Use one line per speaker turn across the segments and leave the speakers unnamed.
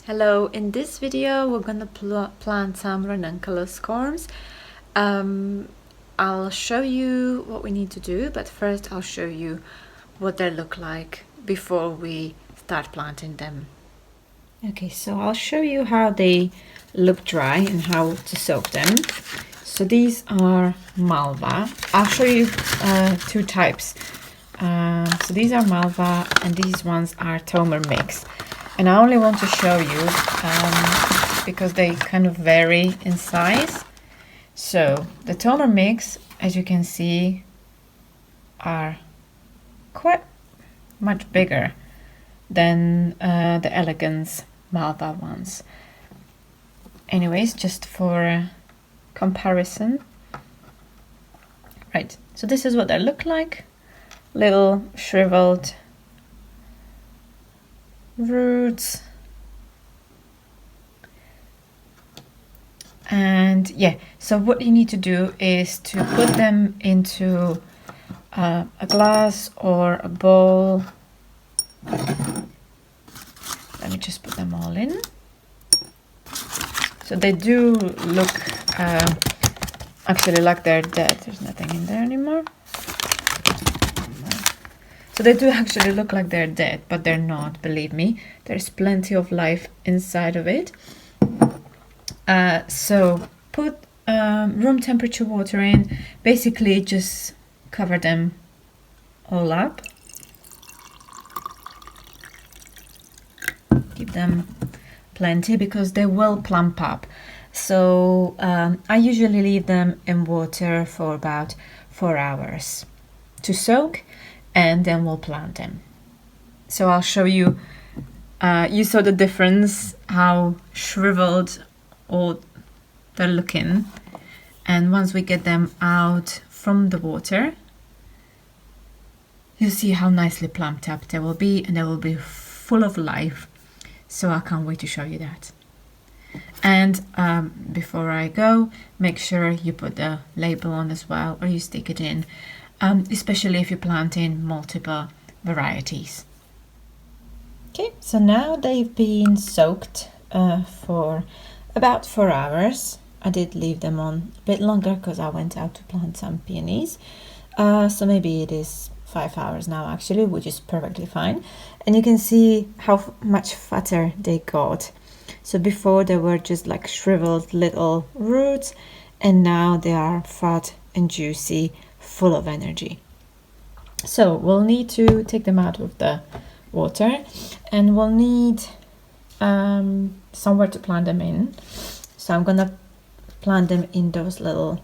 Hello, in this video we're gonna plant some ranunculus corms. I'll show you what we need to do, but first I'll show you what they look like before we start planting them. Okay, so I'll show you how they look dry and how to soak them. So these are malva. I'll show you two types. So these are malva and these ones are tomer mix. And I only want to show you because they kind of vary in size. So the toner mix, as you can see, are quite much bigger than the elegance malva ones. Anyways, just for comparison. Right, so this is what they look like. Little shriveled roots, and yeah, so what you need to do is to put them into a glass or a bowl. Let me just put them all in. So they do look actually like they're dead. There's nothing in there anymore. So they do actually look like they're dead, but they're not, believe me. There's plenty of life inside of it. So put room temperature water in. Basically just cover them all up. Give them plenty because they will plump up. So I usually leave them in water for about 4 hours to soak, and then we'll plant them. So I'll show you, you saw the difference, how shriveled all they're looking. And once we get them out from the water, you'll see how nicely plumped up they will be, and they will be full of life. So I can't wait to show you that. And before I go, make sure you put the label on as well, or you stick it in. Especially if you're planting multiple varieties. Okay, so now they've been soaked for about 4 hours. I did leave them on a bit longer because I went out to plant some peonies. So maybe it is 5 hours now actually, which is perfectly fine. And you can see how much fatter they got. So before they were just like shriveled little roots, and now they are fat and juicy, full of energy. So we'll need to take them out of the water, and we'll need somewhere to plant them in. So I'm gonna plant them in those little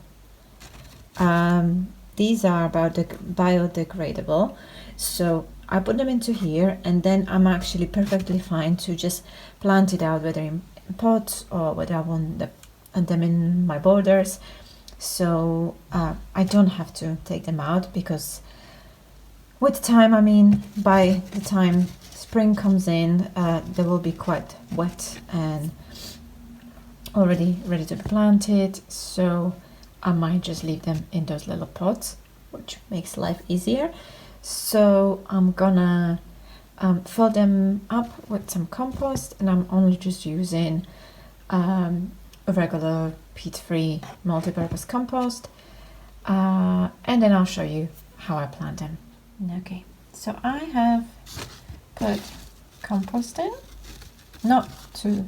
these are biodegradable, so I put them into here, and then I'm actually perfectly fine to just plant it out, whether in pots or whether I want them in my borders. So I don't have to take them out, because with time, I mean by the time spring comes in, they will be quite wet and already ready to be planted. So I might just leave them in those little pots, which makes life easier. So I'm gonna fill them up with some compost, and I'm only just using a regular peat-free multi-purpose compost, and then I'll show you how I plant them. Okay, so I have put compost in, not to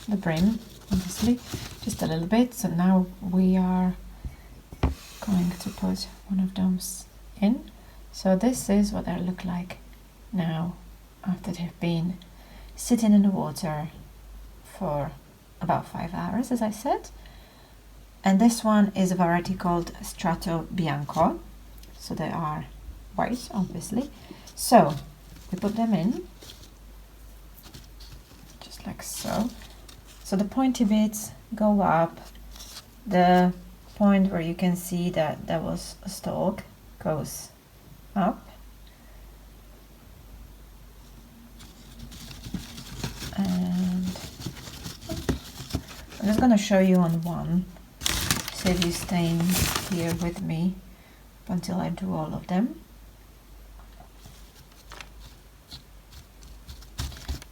the brim obviously, just a little bit. So now we are going to put one of those in. So this is what they look like now after they've been sitting in the water for about 5 hours, as I said. And this one is a variety called Strato Bianco, so they are white obviously. So we put them in just like so. So the pointy bits go up, the point where you can see that there was a stalk goes up, and I'm just going to show you on one, so if you stay here with me until I do all of them.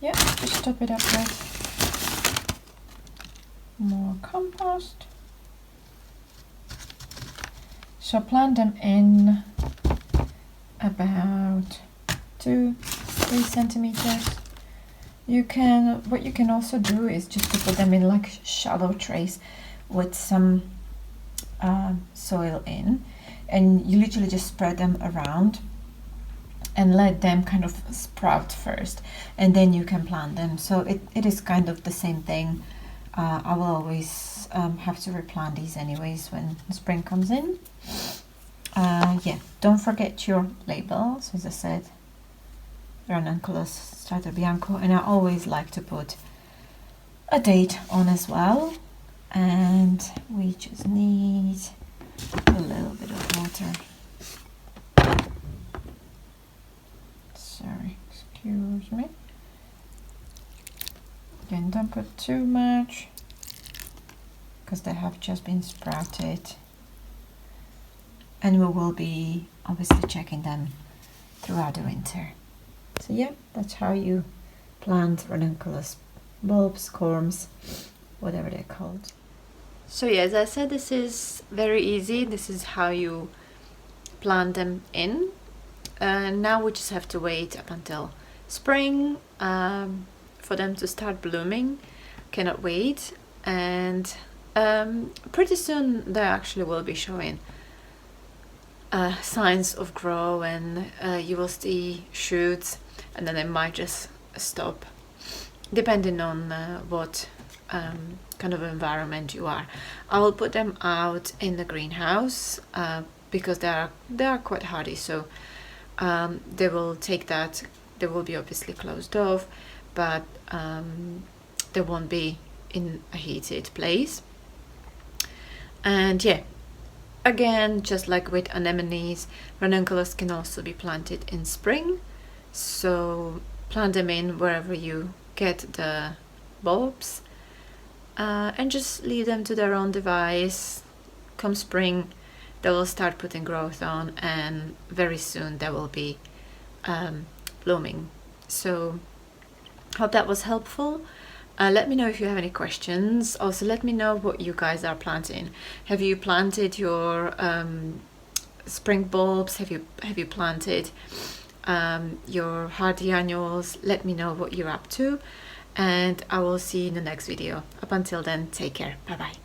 Yeah, just top it up with more compost. So plant them in about 2-3 centimeters. What you can also do is just to put them in like shallow trays with some soil in, and you literally just spread them around and let them kind of sprout first, and then you can plant them. So it is kind of the same thing. I will always have to replant these anyways when spring comes in. Yeah, don't forget your labels. As I said, Ranunculus Strata Bianco, and I always like to put a date on as well. And we just need a little bit of water. Sorry, excuse me. Again, don't put too much because they have just been sprouted, and we will be obviously checking them throughout the winter. So yeah, that's how you plant ranunculus bulbs, corms, whatever they're called. So yeah, as I said, this is very easy. This is how you plant them in. Now we just have to wait up until spring for them to start blooming. Cannot wait. And pretty soon they actually will be showing signs of grow, and you will see shoots, and then they might just stop depending on what kind of environment you are. I will put them out in the greenhouse because they are quite hardy, so they will take that. They will be obviously closed off, but they won't be in a heated place. And yeah, again, just like with anemones, ranunculus can also be planted in spring. So plant them in wherever you get the bulbs, and just leave them to their own device. Come spring, they will start putting growth on, and very soon they will be blooming. So hope that was helpful. Let me know if you have any questions. Also, let me know what you guys are planting. Have you planted your spring bulbs? Have you planted your hardy annuals? Let me know what you're up to, and I will see you in the next video. Up until then, take care. Bye bye.